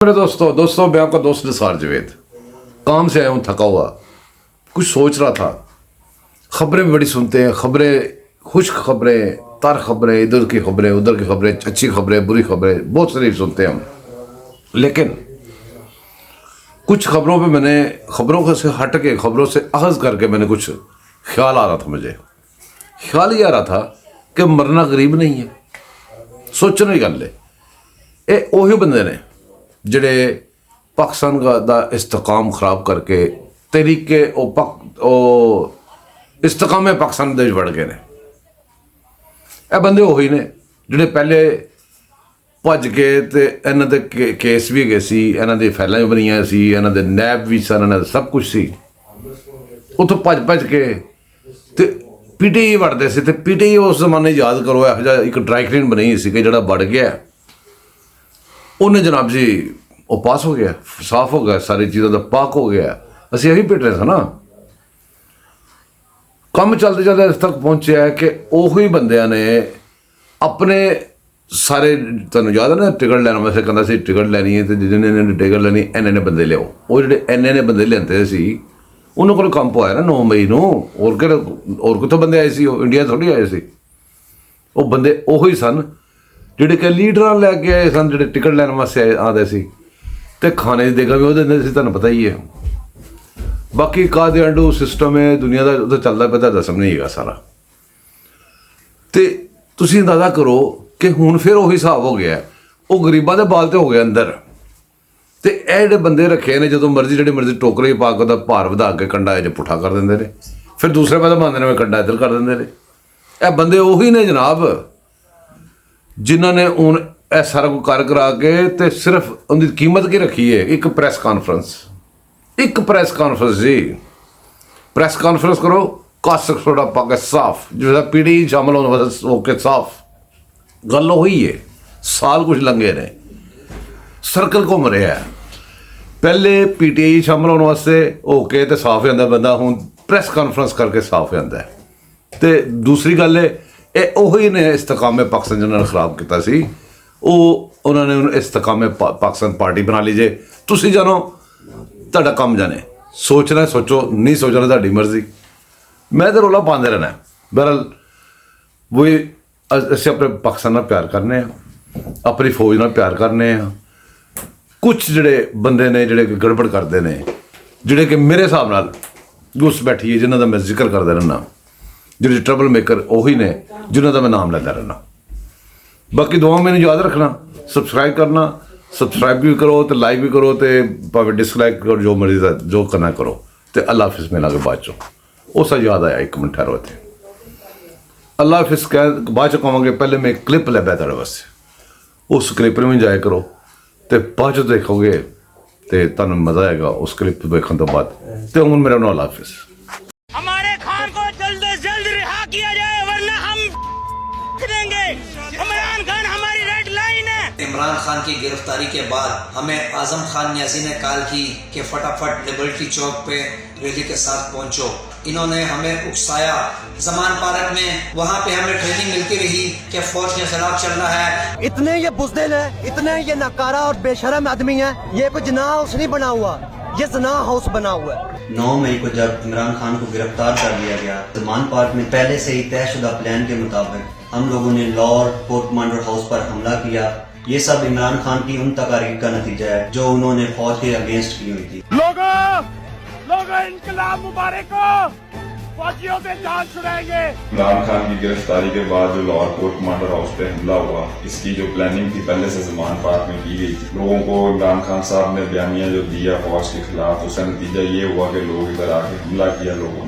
मेरे दोस्तों मैं आपका दोस्त निसार जावेद काम से आया हूँ थका हुआ। कुछ सोच रहा था, खबरें भी बड़ी सुनते हैं, खबरें, खुश खबरें, तार खबरें, इधर की खबरें, उधर की खबरें, अच्छी खबरें, बुरी खबरें, बहुत सारी सुनते हैं हम। लेकिन कुछ खबरों पे मैंने खबरों से हट के, खबरों से अखज़ करके मैंने कुछ ख्याल आ रहा था। मुझे ख्याल ये आ रहा था कि मरना गरीब नहीं है। सोचने की गल है, ये ਉਹੀ बंदे ने ਜਿਹੜੇ पाकिस्तान का इस्तेकाम खराब करके तरीके इस्तेकामे पाकिस्तान ਦੇ ਵੜ ਗਏ ਨੇ। ਇਹ ਬੰਦੇ ਉਹੀ ਨੇ ਜਿਹੜੇ ਪਹਿਲੇ ਭੱਜ ਕੇ ਤੇ ਇਹਨਾਂ ਦੇ ਕੇਸ ਵੀ ਹੈਗੇ ਸੀ, ਇਹਨਾਂ ਦੀ ਫਾਈਲਾਂ ਵੀ ਬਣੀਆਂ ਸੀ, ਇਹਨਾਂ ਦੇ ਨੈਬ ਵੀ ਸਨ, ਇਹਨਾਂ ਦਾ ਸਭ ਕੁਝ ਸੀ। ਉੱਥੋਂ ਭੱਜ ਕੇ ਤੇ ਪੀਟੀਆਈ ਵੜਦੇ ਸੀ। ਤੇ ਪੀਟੀਆਈ ਉਸ ਜ਼ਮਾਨੇ ਯਾਦ ਕਰੋ, ਇਹੋ ਜਿਹਾ ਇੱਕ ਡਰਾਈ ਕਲੀਨ ਬਣੀ ਸੀ ਕਿ ਜਿਹੜਾ ਵੜ ਗਿਆ ਉਹਨੇ ਜਨਾਬ ਜੀ ਉਹ ਪਾਸ ਹੋ ਗਿਆ, ਸਾਫ਼ ਹੋ ਗਿਆ, ਸਾਰੀ ਚੀਜ਼ਾਂ ਦਾ ਪਾਕ ਹੋ ਗਿਆ। ਅਸੀਂ ਇਹੀ ਪਿੱਟ ਰਹੇ ਸੀ ਨਾ। ਕੰਮ ਚੱਲਦੇ ਚੱਲਦੇ ਇਸ ਤੱਕ ਪਹੁੰਚਿਆ ਕਿ ਉਹੀ ਬੰਦਿਆਂ ਨੇ ਆਪਣੇ ਸਾਰੇ, ਤੁਹਾਨੂੰ ਯਾਦ ਹੈ ਨਾ, ਟਿਕਟ ਲੈਣ ਵਾਸਤੇ ਕਹਿੰਦਾ ਸੀ ਟਿਕਟ ਲੈਣੀ ਹੈ ਤੇ ਜਿਹਨੇ ਨੇ ਟਿਕਟ ਲੈਣੀ ਇੰਨੇ ਬੰਦੇ ਲਿਆਓ। ਉਹ ਜਿਹੜੇ ਇੰਨੇ ਬੰਦੇ ਲਿਆਂਦੇ ਸੀ ਉਹਨਾਂ ਕੋਲ ਕੰਮ ਪਵਾਇਆ ਨਾ 9 ਮਈ ਨੂੰ। ਹੋਰ ਕਿੱਥੋਂ ਬੰਦੇ ਆਏ ਸੀ? ਉਹ ਇੰਡੀਆ ਥੋੜ੍ਹੀ ਆਏ ਸੀ। ਉਹ ਬੰਦੇ ਉਹੀ ਸਨ ਜਿਹੜੇ ਕਿ ਲੀਡਰਾਂ ਲੈ ਕੇ ਆਏ ਸਨ, ਜਿਹੜੇ ਟਿਕਟ ਲੈਣ ਵਾਸਤੇ ਆਉਂਦੇ ਸੀ ਤੇ ਖਾਣੇ ਦੀ ਦੇਗਾ ਵੀ ਉਹ ਦਿੰਦੇ ਸੀ, ਤੁਹਾਨੂੰ ਪਤਾ ਹੀ ਹੈ। ਬਾਕੀ ਕਾਦੇ ਆਂਡੂ ਸਿਸਟਮ ਹੈ ਦੁਨੀਆ ਦਾ, ਉਹਦਾ ਚੱਲਦਾ ਪਿਆ, ਤੁਹਾਡਾ ਸਾਹਮਣੇ ਹੀ ਹੈਗਾ ਸਾਰਾ। ਤੇ ਤੁਸੀਂ ਅੰਦਾਜ਼ਾ ਕਰੋ ਕਿ ਹੁਣ ਫਿਰ ਉਹੀ ਹਿਸਾਬ ਹੋ ਗਿਆ। ਉਹ ਗਰੀਬਾਂ ਦੇ ਬਾਲ ਤੇ ਹੋ ਗਿਆ ਅੰਦਰ। ਤੇ ਇਹ ਜਿਹੜੇ ਬੰਦੇ ਰੱਖੇ ਨੇ, ਜਦੋਂ ਮਰਜ਼ੀ ਜਿਹੜੇ ਮਰਜ਼ੀ ਟੋਕਰੇ ਪਾ ਕੇ ਉਹਦਾ ਭਾਰ ਵਧਾ ਕੇ ਕੰਡਾ ਇਹ ਪੁੱਠਾ ਕਰ ਦਿੰਦੇ ਨੇ, ਫਿਰ ਦੂਸਰੇ ਪਾਸੇ ਬੰਦੇ ਨੇ ਕੰਡਾ ਇੱਧਰ ਕਰ ਦਿੰਦੇ ਨੇ। ਇਹ ਬੰਦੇ ਉਹੀ ਨੇ ਜਨਾਬ ਜਿਨ੍ਹਾਂ ਨੇ ਹੁਣ ਇਹ ਸਾਰਾ ਕੁਝ ਕਰ ਕਰਾ ਕੇ ਤੇ ਸਿਰਫ ਉਹਦੀ ਕੀਮਤ ਕੀ ਰੱਖੀ ਹੈ? ਇੱਕ ਪ੍ਰੈਸ ਕਾਨਫਰੰਸ ਜੀ। ਪ੍ਰੈਸ ਕਾਨਫਰੰਸ ਕਰੋ, ਕਾਸਕ ਸੋਡਾ ਪਾ ਕੇ ਸਾਫ਼, ਜਿਹੜਾ ਪੀੜੀ ਸ਼ਾਮਲ ਹੋਣ ਵਾਸਤੇ ਹੋ ਕੇ ਸਾਫ਼। ਗੱਲ ਉਹੀ ਹੈ। ਸਾਲ ਕੁਝ ਲੰਘੇ ਨੇ, ਸਰਕਲ ਘੁੰਮ ਰਿਹਾ। ਪਹਿਲੇ ਪੀਟੀਆਈ ਸ਼ਾਮਲ ਹੋਣ ਵਾਸਤੇ ਹੋ ਕੇ ਤੇ ਸਾਫ਼ ਜਾਂਦਾ ਬੰਦਾ, ਹੁਣ ਪ੍ਰੈਸ ਕਾਨਫਰੰਸ ਕਰਕੇ ਸਾਫ਼ ਜਾਂਦਾ। ਤੇ ਦੂਸਰੀ ਗੱਲ ਹੈ, ਇਹ ਉਹੀ ਨੇ ਇਸਤਕਾਮੇ ਪਾਕਿਸਤਾਨ ਜਿਹਨਾਂ ਨੇ ਖਰਾਬ ਕੀਤਾ ਸੀ। ਉਹਨਾਂ ਨੇ ਹੁਣ ਇਸਤਕਾਮੇ ਪਾਕਿਸਤਾਨ ਪਾਰਟੀ ਬਣਾ ਲਈ। ਜੇ ਤੁਸੀਂ ਜਾਣੋ ਤੁਹਾਡਾ ਕੰਮ ਜਾਣੇ, ਸੋਚਣਾ ਸੋਚੋ, ਨਹੀਂ ਸੋਚਣਾ ਤੁਹਾਡੀ ਮਰਜ਼ੀ। ਮੈਂ ਤਾਂ ਰੌਲਾ ਪਾਉਂਦੇ ਰਹਿਣਾ। ਬਹਰਹਾਲ ਵਹੀ ਅਸੀਂ ਆਪਣੇ ਪਾਕਿਸਤਾਨ ਨਾਲ ਪਿਆਰ ਕਰਨੇ ਹਾਂ, ਆਪਣੀ ਫੌਜ ਨਾਲ ਪਿਆਰ ਕਰਨੇ ਹਾਂ। ਕੁਛ ਜਿਹੜੇ ਬੰਦੇ ਨੇ ਜਿਹੜੇ ਗੜਬੜ ਕਰਦੇ ਨੇ, ਜਿਹੜੇ ਕਿ ਮੇਰੇ ਹਿਸਾਬ ਨਾਲ ਗੁੱਸ ਬੈਠੀ ਹੈ, ਜਿਨ੍ਹਾਂ ਦਾ ਮੈਂ ਜ਼ਿਕਰ ਕਰਦਾ ਰਹਿਣਾ, ਜਿਹੜੇ ਟਰਬਲ ਮੇਕਰ ਉਹੀ ਨੇ ਜਿਨ੍ਹਾਂ ਦਾ ਮੈਂ ਨਾਮ ਲੈਂਦਾ ਰਹਿਣਾ। ਬਾਕੀ ਦੁਆ ਮੈਨੂੰ ਯਾਦ ਰੱਖਣਾ, ਸਬਸਕ੍ਰਾਈਬ ਕਰਨਾ, ਸਬਸਕ੍ਰਾਈਬ ਵੀ ਕਰੋ ਤੇ ਲਾਈਕ ਵੀ ਕਰੋ ਤੇ ਭਾਵੇਂ ਡਿਸਲਾਈਕ ਕਰੋ, ਜੋ ਮਰਜ਼ੀ ਦਾ ਜੋ ਕਰਨਾ ਕਰੋ। ਤੇ ਅੱਲਾ ਹਾਫਿਜ਼ ਮਿਲਾਂਗੇ ਬਾਅਦ ਚੋਂ। ਉਸ ਯਾਦ ਆਇਆ, ਇੱਕ ਮਿੰਟ ਠਹਿਰੋ ਇੱਥੇ। ਅੱਲਾ ਹਾਫਿਜ਼ ਬਾਅਦ ਚੋਂ ਕਹਾਂਗੇ। ਪਹਿਲੇ ਮੈਂ ਕਲਿੱਪ ਲੱਭਿਆ ਤੁਹਾਡੇ ਵਾਸਤੇ, ਉਸ ਕਲਿੱਪ ਨੂੰ ਇੰਜੋਏ ਕਰੋ ਤੇ ਬਾਅਦ ਚੋਂ ਦੇਖੋਗੇ ਤੇ ਤੁਹਾਨੂੰ ਮਜ਼ਾ ਆਏਗਾ ਉਸ ਕਲਿੱਪ ਦੇਖਣ ਤੋਂ ਬਾਅਦ। ਤੇ ਹੁਣ ਮੇਰਾ ਨਾਮ ਅੱਲਾ ਹਾਫਿਜ਼। हमारे खान को जल्द से जल्द रिहा किया जाए, वरना हम देंगे। इमरान खान हमारी रेड लाइन है। इमरान खान की गिरफ्तारी के बाद हमें आजम खान न्याजी ने कॉल की कि फटाफट लिबर्टी चौक पे रैली के साथ पहुंचो। इन्होंने हमें उकसाया जमान पार्क में, वहाँ पे हमें ट्रेनिंग मिलती रही कि फौज के खिलाफ चलना है। इतने ये बुज़दिल है, इतने ये नकारा और बेशरम आदमी है। ये कोई जना हाउस नहीं बना हुआ, ये जना हाउस बना हुआ है। 9 मई को जब इमरान खान को गिरफ्तार कर लिया गया, सलमान पार्क में पहले से ही तयशुदा प्लान के मुताबिक हम लोगों ने लॉर्ड कोर्ट कमांडर हाउस पर हमला किया। ये सब इमरान खान की उन तकारीर का नतीजा है जो उन्होंने फौज के अगेंस्ट की हुई थी। लोगों इनकलाब मुबारक हो, फौजियों से जान छुड़ाएंगे। इमरान खान की गिरफ्तारी के बाद जो लाहौर कोर्ट कमांडर हाउस पे हमला हुआ, इसकी जो प्लानिंग थी पहले से ज़मान पार्क में की गई थी। लोगों को इमरान खान साहब ने बयानिया जो दिया फौज के खिलाफ, उसका नतीजा ये हुआ कि लोग इधर आके हमला किया लोगों ने।